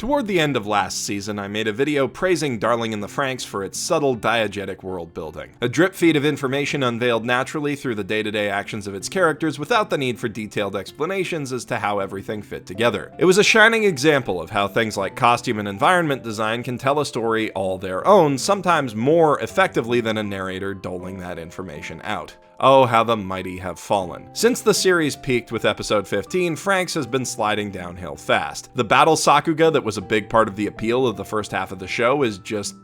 Toward the end of last season, I made a video praising Darling in the Franxx for its subtle diegetic world building. A drip feed of information unveiled naturally through the day-to-day actions of its characters without the need for detailed explanations as to how everything fit together. It was a shining example of how things like costume and environment design can tell a story all their own, sometimes more effectively than a narrator doling that information out. Oh, how the mighty have fallen. Since the series peaked with episode 15, FranXX has been sliding downhill fast. The battle Sakuga that was a big part of the appeal of the first half of the show is just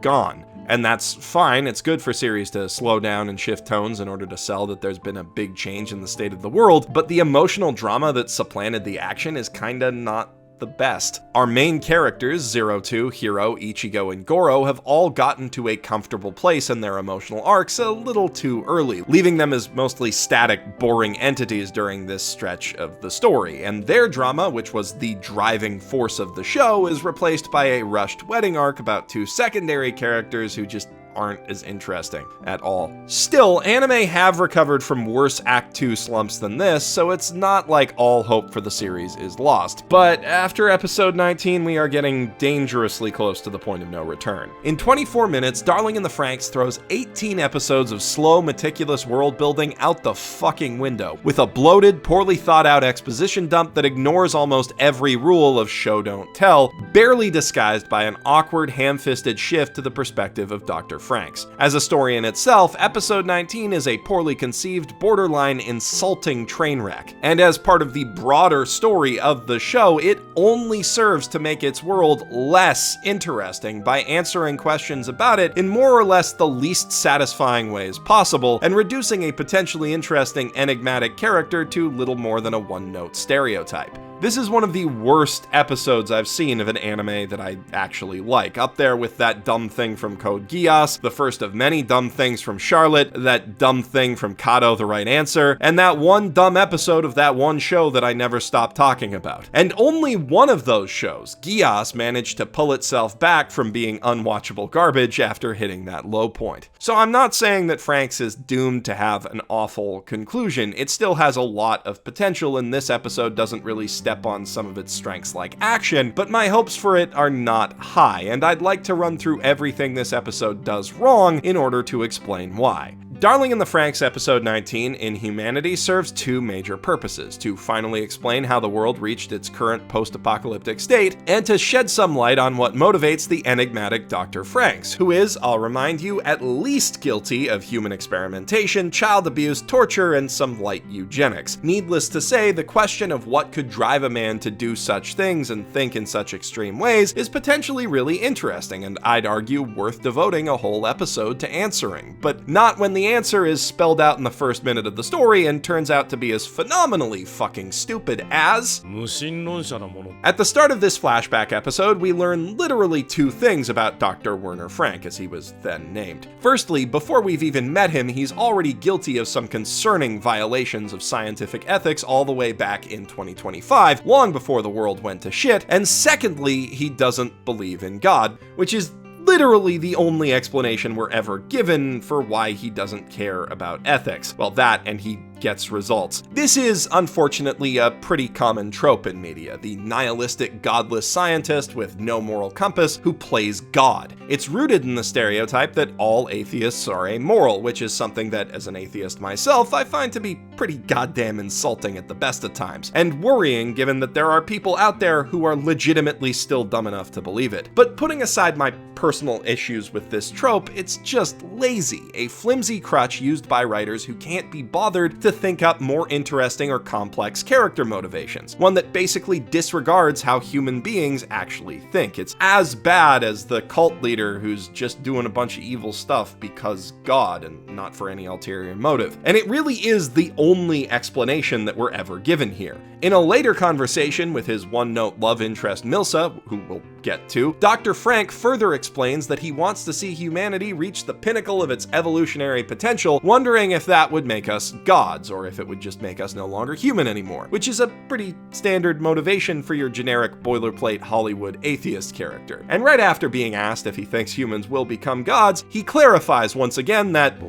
gone. And that's fine, it's good for series to slow down and shift tones in order to sell that there's been a big change in the state of the world, but the emotional drama that supplanted the action is kinda not the best. Our main characters, 02, Hiro, Ichigo, and Goro, have all gotten to a comfortable place in their emotional arcs a little too early, leaving them as mostly static, boring entities during this stretch of the story, and their drama, which was the driving force of the show, is replaced by a rushed wedding arc about two secondary characters who just aren't as interesting at all. Still, anime have recovered from worse Act 2 slumps than this, so it's not like all hope for the series is lost. But after episode 19, we are getting dangerously close to the point of no return. In 24 minutes, Darling in the Franxx throws 18 episodes of slow, meticulous world building out the fucking window, with a bloated, poorly thought out exposition dump that ignores almost every rule of show don't tell, barely disguised by an awkward, ham-fisted shift to the perspective of Dr. FranXX. As a story in itself, episode 19 is a poorly conceived, borderline insulting train wreck. And as part of the broader story of the show, it only serves to make its world less interesting by answering questions about it in more or less the least satisfying ways possible, and reducing a potentially interesting, enigmatic character to little more than a one-note stereotype. This is one of the worst episodes I've seen of an anime that I actually like, up there with that dumb thing from Code Geass, the first of many dumb things from Charlotte, that dumb thing from Kato the Right Answer, and that one dumb episode of that one show that I never stopped talking about. And only one of those shows, Geass, managed to pull itself back from being unwatchable garbage after hitting that low point. So I'm not saying that FranXX is doomed to have an awful conclusion. It still has a lot of potential, and this episode doesn't really step on some of its strengths like action, but my hopes for it are not high, and I'd like to run through everything this episode does wrong in order to explain why. Darling in the Franxx episode 19, Inhumanity, serves two major purposes: to finally explain how the world reached its current post-apocalyptic state, and to shed some light on what motivates the enigmatic Dr. FranXX, who is, I'll remind you, at least guilty of human experimentation, child abuse, torture, and some light eugenics. Needless to say, the question of what could drive a man to do such things and think in such extreme ways is potentially really interesting, and I'd argue worth devoting a whole episode to answering, but not when the answer is spelled out in the first minute of the story and turns out to be as phenomenally fucking stupid as... At the start of this flashback episode, we learn literally two things about Dr. Werner Frank, as he was then named. Firstly, before we've even met him, he's already guilty of some concerning violations of scientific ethics all the way back in 2025, long before the world went to shit, and secondly, he doesn't believe in God, which is literally the only explanation we're ever given for why he doesn't care about ethics. Well, that, and he gets results. This is, unfortunately, a pretty common trope in media: the nihilistic, godless scientist with no moral compass who plays God. It's rooted in the stereotype that all atheists are amoral, which is something that, as an atheist myself, I find to be pretty goddamn insulting at the best of times, and worrying given that there are people out there who are legitimately still dumb enough to believe it. But putting aside my personal issues with this trope, it's just lazy, a flimsy crutch used by writers who can't be bothered to think up more interesting or complex character motivations, one that basically disregards how human beings actually think. It's as bad as the cult leader who's just doing a bunch of evil stuff because God and not for any ulterior motive. And it really is the only explanation that we're ever given here. In a later conversation with his one-note love interest Milsa, who we'll get to, Dr. Frank further explains that he wants to see humanity reach the pinnacle of its evolutionary potential, wondering if that would make us gods, or if it would just make us no longer human anymore, which is a pretty standard motivation for your generic boilerplate Hollywood atheist character. And right after being asked if he thinks humans will become gods, he clarifies once again that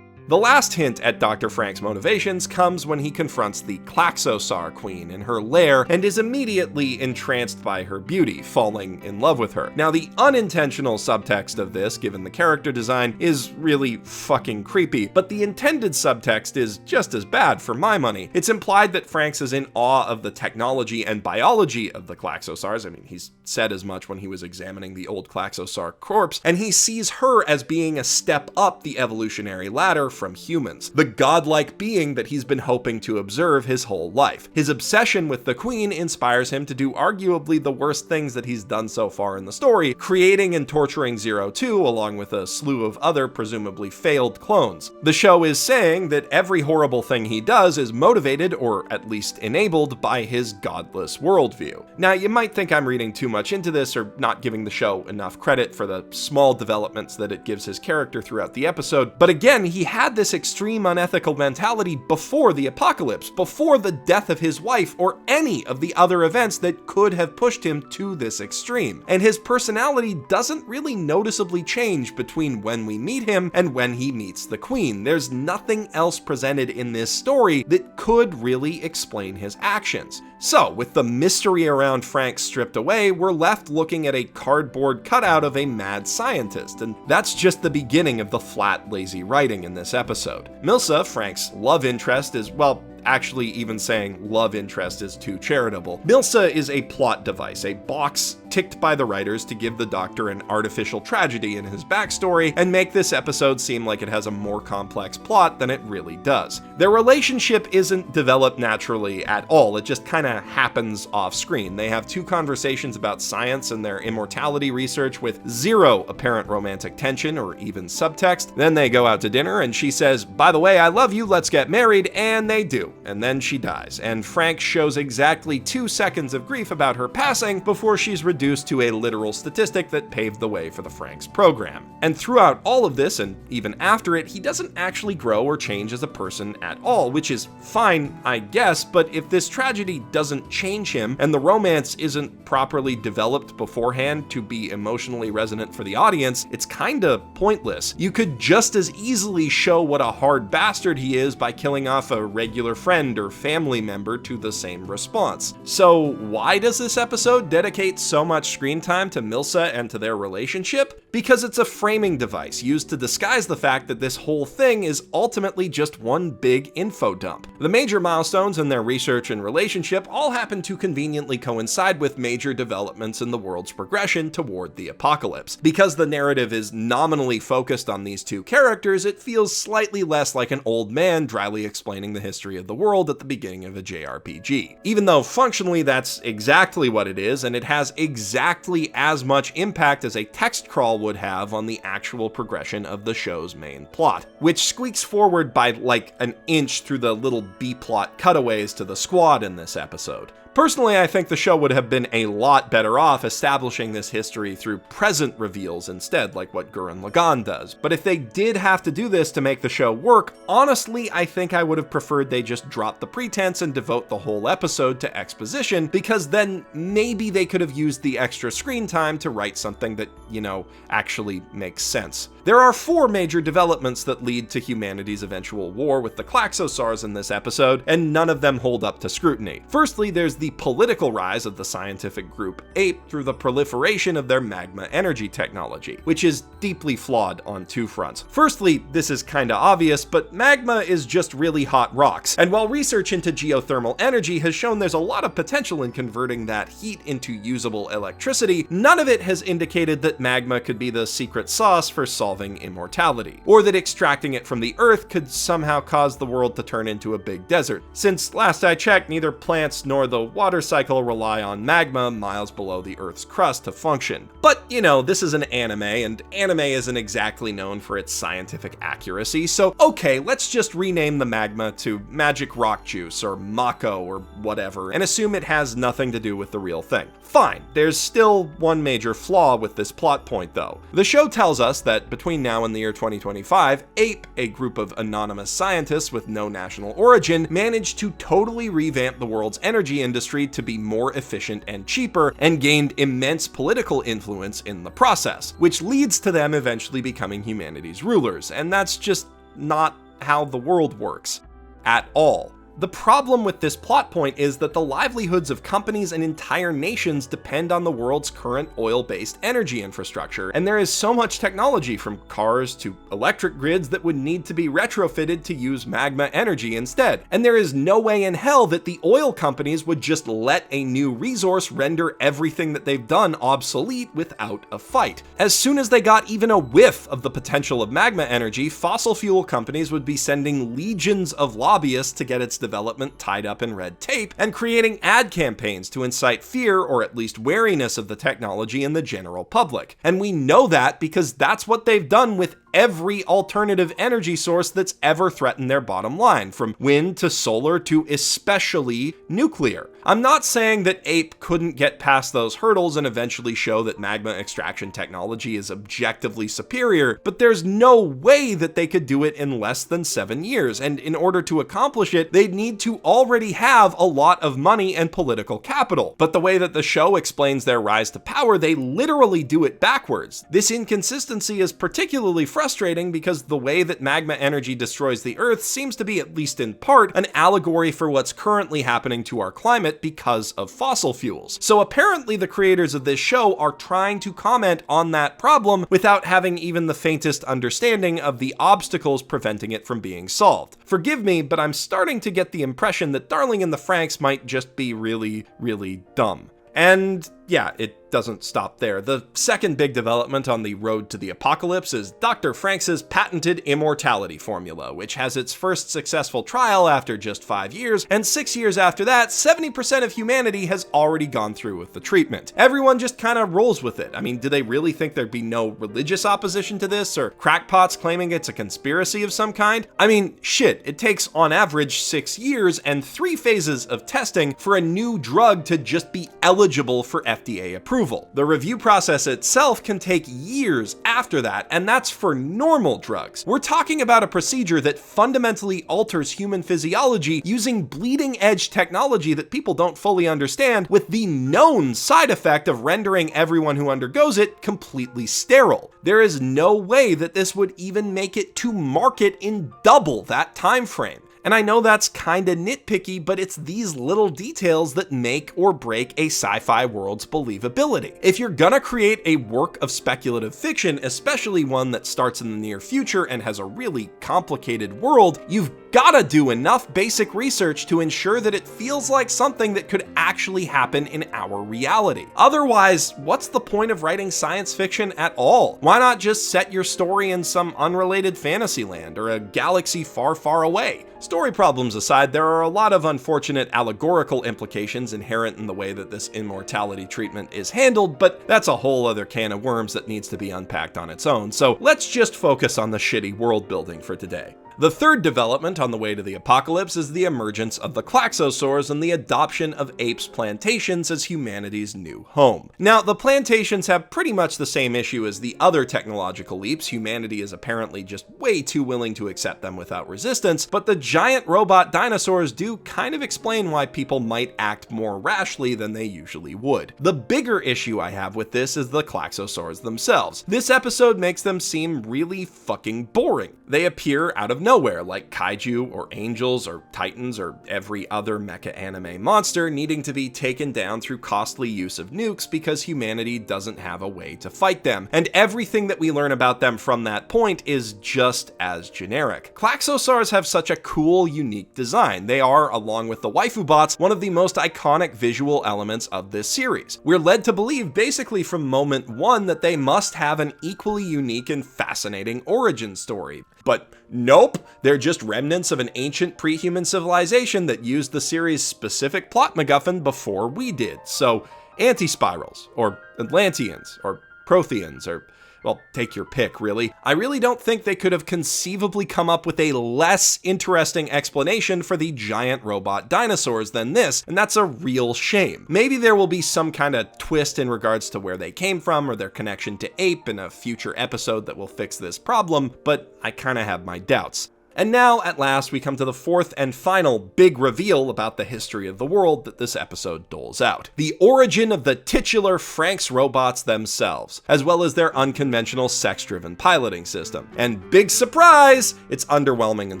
The last hint at Dr. Frank's motivations comes when he confronts the klaxosaur queen in her lair and is immediately entranced by her beauty, falling in love with her. Now, the unintentional subtext of this, given the character design, is really fucking creepy, but the intended subtext is just as bad for my money. It's implied that FranXX is in awe of the technology and biology of the klaxosaurs. I mean, he's said as much when he was examining the old klaxosaur corpse, and he sees her as being a step up the evolutionary ladder from humans, the godlike being that he's been hoping to observe his whole life. His obsession with the queen inspires him to do arguably the worst things that he's done so far in the story, creating and torturing 02 along with a slew of other presumably failed clones. The show is saying that every horrible thing he does is motivated, or at least enabled, by his godless worldview. Now, you might think I'm reading too much into this or not giving the show enough credit for the small developments that it gives his character throughout the episode, but again, he had this extreme unethical mentality before the apocalypse, before the death of his wife, or any of the other events that could have pushed him to this extreme. And his personality doesn't really noticeably change between when we meet him and when he meets the queen. There's nothing else presented in this story that could really explain his actions. So, with the mystery around FranXX stripped away, we're left looking at a cardboard cutout of a mad scientist, and that's just the beginning of the flat, lazy writing in this episode. Milsa, FranXX's love interest, is, well, actually, even saying love interest is too charitable. Milsa is a plot device, a box ticked by the writers to give the Doctor an artificial tragedy in his backstory and make this episode seem like it has a more complex plot than it really does. Their relationship isn't developed naturally at all, it just kinda happens off screen. They have two conversations about science and their immortality research with zero apparent romantic tension or even subtext. Then they go out to dinner and she says, "By the way, I love you, let's get married," and they do. And then she dies, and FranXX shows exactly 2 seconds of grief about her passing before she's reduced to a literal statistic that paved the way for the FranXX program. And throughout all of this, and even after it, he doesn't actually grow or change as a person at all, which is fine, I guess, but if this tragedy doesn't change him, and the romance isn't properly developed beforehand to be emotionally resonant for the audience, it's kinda pointless. You could just as easily show what a hard bastard he is by killing off a regular friend or family member to the same response. So why does this episode dedicate so much screen time to Milsa and to their relationship? Because it's a framing device used to disguise the fact that this whole thing is ultimately just one big info dump. The major milestones in their research and relationship all happen to conveniently coincide with major developments in the world's progression toward the apocalypse. Because the narrative is nominally focused on these two characters, it feels slightly less like an old man dryly explaining the history of the world at the beginning of a JRPG. Even though functionally that's exactly what it is, and it has exactly as much impact as a text crawl would have on the actual progression of the show's main plot, which squeaks forward by like an inch through the little B-plot cutaways to the squad in this episode. Personally, I think the show would have been a lot better off establishing this history through present reveals instead, like what Gurren Lagann does. But if they did have to do this to make the show work, honestly, I think I would have preferred they just drop the pretense and devote the whole episode to exposition, because then maybe they could have used the extra screen time to write something that, you know, actually makes sense. There are 4 major developments that lead to humanity's eventual war with the klaxosaurs in this episode, and none of them hold up to scrutiny. Firstly, there's the political rise of the scientific group Ape through the proliferation of their magma energy technology, which is deeply flawed on 2 fronts. Firstly, this is kinda obvious, but magma is just really hot rocks, and while research into geothermal energy has shown there's a lot of potential in converting that heat into usable electricity, none of it has indicated that magma could be the secret sauce for solving immortality, or that extracting it from the earth could somehow cause the world to turn into a big desert, since last I checked, neither plants nor the water cycle rely on magma miles below the Earth's crust to function. But, you know, this is an anime, and anime isn't exactly known for its scientific accuracy, so okay, let's just rename the magma to magic rock juice or mako or whatever, and assume it has nothing to do with the real thing. Fine, there's still one major flaw with this plot point though. The show tells us that between now and the year 2025, Ape, a group of anonymous scientists with no national origin, managed to totally revamp the world's energy industry to be more efficient and cheaper, and gained immense political influence in the process, which leads to them eventually becoming humanity's rulers, and that's just not how the world works. At all. The problem with this plot point is that the livelihoods of companies and entire nations depend on the world's current oil-based energy infrastructure, and there is so much technology from cars to electric grids that would need to be retrofitted to use magma energy instead. And there is no way in hell that the oil companies would just let a new resource render everything that they've done obsolete without a fight. As soon as they got even a whiff of the potential of magma energy, fossil fuel companies would be sending legions of lobbyists to get its development tied up in red tape and creating ad campaigns to incite fear or at least wariness of the technology in the general public. And we know that because that's what they've done with every alternative energy source that's ever threatened their bottom line, from wind to solar to especially nuclear. I'm not saying that Ape couldn't get past those hurdles and eventually show that magma extraction technology is objectively superior, but there's no way that they could do it in less than 7 years, and in order to accomplish it, they'd need to already have a lot of money and political capital. But the way that the show explains their rise to power, they literally do it backwards. This inconsistency is particularly frustrating because the way that magma energy destroys the Earth seems to be, at least in part, an allegory for what's currently happening to our climate because of fossil fuels. So apparently the creators of this show are trying to comment on that problem without having even the faintest understanding of the obstacles preventing it from being solved. Forgive me, but I'm starting to get the impression that Darling in the Franxx might just be really, really dumb. And yeah, it doesn't stop there. The second big development on the road to the apocalypse is Dr. FranXX's patented Immortality formula, which has its first successful trial after just 5 years, and 6 years after that, 70% of humanity has already gone through with the treatment. Everyone just kind of rolls with it. I mean, do they really think there'd be no religious opposition to this, or crackpots claiming it's a conspiracy of some kind? I mean, shit, it takes on average 6 years and 3 phases of testing for a new drug to just be eligible for FDA approval. The review process itself can take years after that, and that's for normal drugs. We're talking about a procedure that fundamentally alters human physiology using bleeding-edge technology that people don't fully understand, with the known side effect of rendering everyone who undergoes it completely sterile. There is no way that this would even make it to market in double that time frame. And I know that's kinda nitpicky, but it's these little details that make or break a sci-fi world's believability. If you're gonna create a work of speculative fiction, especially one that starts in the near future and has a really complicated world, you've gotta do enough basic research to ensure that it feels like something that could actually happen in our reality. Otherwise, what's the point of writing science fiction at all? Why not just set your story in some unrelated fantasy land or a galaxy far, far away? Story problems aside, there are a lot of unfortunate allegorical implications inherent in the way that this immortality treatment is handled, but that's a whole other can of worms that needs to be unpacked on its own, so let's just focus on the shitty world building for today. The third development on the way to the apocalypse is the emergence of the klaxosaurs and the adoption of apes' plantations as humanity's new home. Now, the plantations have pretty much the same issue as the other technological leaps. Humanity is apparently just way too willing to accept them without resistance, but the giant robot dinosaurs do kind of explain why people might act more rashly than they usually would. The bigger issue I have with this is the klaxosaurs themselves. This episode makes them seem really fucking boring. They appear out of nowhere, like kaiju or angels or titans or every other mecha anime monster needing to be taken down through costly use of nukes because humanity doesn't have a way to fight them. And everything that we learn about them from that point is just as generic. Klaxosaurs have such a cool, unique design. They are, along with the waifu bots, one of the most iconic visual elements of this series. We're led to believe basically from moment one that they must have an equally unique and fascinating origin story. But nope, they're just remnants of an ancient pre-human civilization that used the series' specific plot MacGuffin before we did. So, anti-spirals, or Atlanteans, or Protheans, or, well, take your pick, really. I really don't think they could have conceivably come up with a less interesting explanation for the giant robot dinosaurs than this, and that's a real shame. Maybe there will be some kind of twist in regards to where they came from or their connection to ape in a future episode that will fix this problem, but I kind of have my doubts. And now, at last, we come to the fourth and final big reveal about the history of the world that this episode doles out. The origin of the titular FranXX robots themselves, as well as their unconventional sex-driven piloting system. And big surprise, it's underwhelming and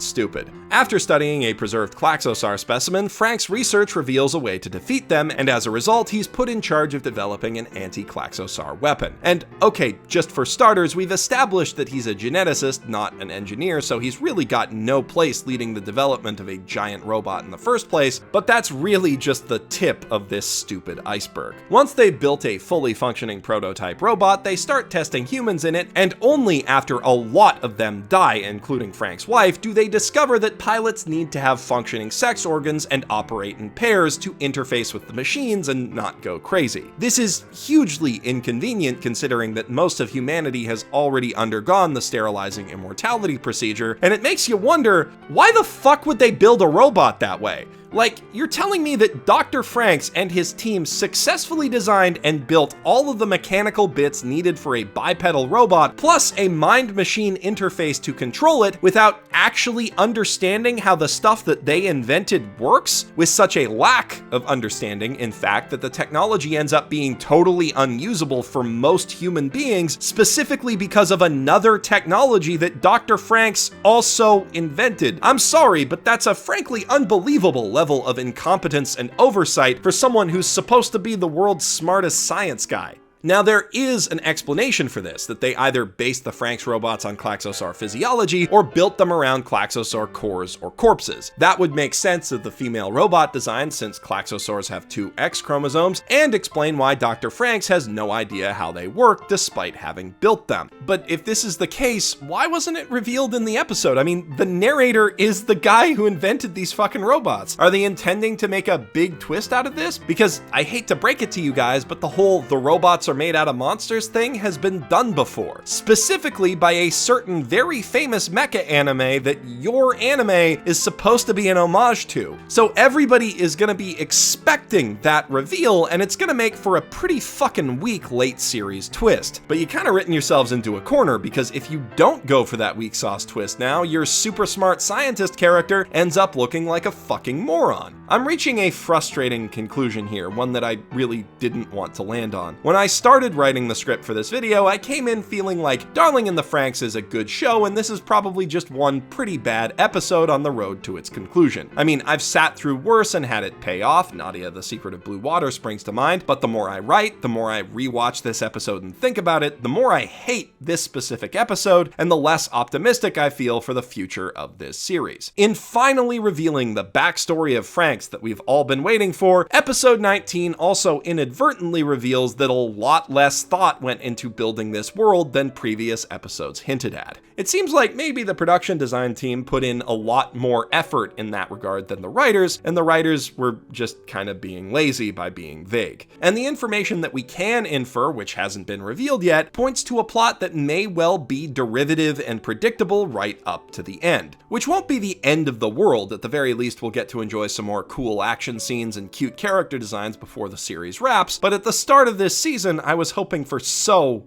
stupid. After studying a preserved klaxosaur specimen, FranXX research reveals a way to defeat them, and as a result, he's put in charge of developing an anti-klaxosaur weapon. And okay, just for starters, we've established that he's a geneticist, not an engineer, so he's really got no place leading the development of a giant robot in the first place, but that's really just the tip of this stupid iceberg. Once they've built a fully functioning prototype robot, they start testing humans in it, and only after a lot of them die, including FranXX's wife, do they discover that pilots need to have functioning sex organs and operate in pairs to interface with the machines and not go crazy. This is hugely inconvenient considering that most of humanity has already undergone the sterilizing immortality procedure, and it makes you wonder, why the fuck would they build a robot that way? Like, you're telling me that Dr. FranXX and his team successfully designed and built all of the mechanical bits needed for a bipedal robot, plus a mind-machine interface to control it, without actually understanding how the stuff that they invented works? With such a lack of understanding, in fact, that the technology ends up being totally unusable for most human beings, specifically because of another technology that Dr. FranXX also invented. I'm sorry, but that's a frankly unbelievable level of incompetence and oversight for someone who's supposed to be the world's smartest science guy. Now, there is an explanation for this, that they either based the FranXX robots on klaxosaur physiology or built them around klaxosaur cores or corpses. That would make sense of the female robot design since klaxosaurs have two X chromosomes, and explain why Dr. FranXX has no idea how they work despite having built them. But if this is the case, why wasn't it revealed in the episode? I mean, the narrator is the guy who invented these fucking robots. Are they intending to make a big twist out of this? Because I hate to break it to you guys, but the whole "the robots are made out of monsters" thing has been done before, specifically by a certain very famous mecha anime that your anime is supposed to be an homage to. So everybody is gonna be expecting that reveal, and it's gonna make for a pretty fucking weak late series twist. But you kind of written yourselves into a corner, because if you don't go for that weak sauce twist now, your super smart scientist character ends up looking like a fucking moron. I'm reaching a frustrating conclusion here, one that I really didn't want to land on. When I started writing the script for this video, I came in feeling like Darling in the Franxx is a good show, and this is probably just one pretty bad episode on the road to its conclusion. I mean, I've sat through worse and had it pay off. Nadia, the Secret of Blue Water springs to mind, but the more I write, the more I rewatch this episode and think about it, the more I hate this specific episode, and the less optimistic I feel for the future of this series. In finally revealing the backstory of FranXX that we've all been waiting for, episode 19 also inadvertently reveals that a lot less thought went into building this world than previous episodes hinted at. It seems like maybe the production design team put in a lot more effort in that regard than the writers, and the writers were just kind of being lazy by being vague. And the information that we can infer, which hasn't been revealed yet, points to a plot that may well be derivative and predictable right up to the end. Which won't be the end of the world. At the very least, we'll get to enjoy some more cool action scenes and cute character designs before the series wraps, but at the start of this season, I was hoping for so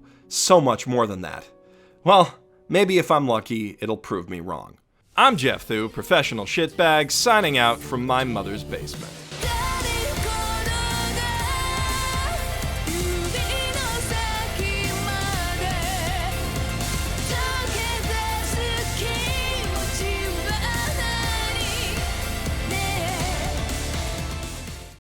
much more than that. Well, maybe if I'm lucky, it'll prove me wrong. I'm Geoff Thew, professional shitbag, signing out from my mother's basement.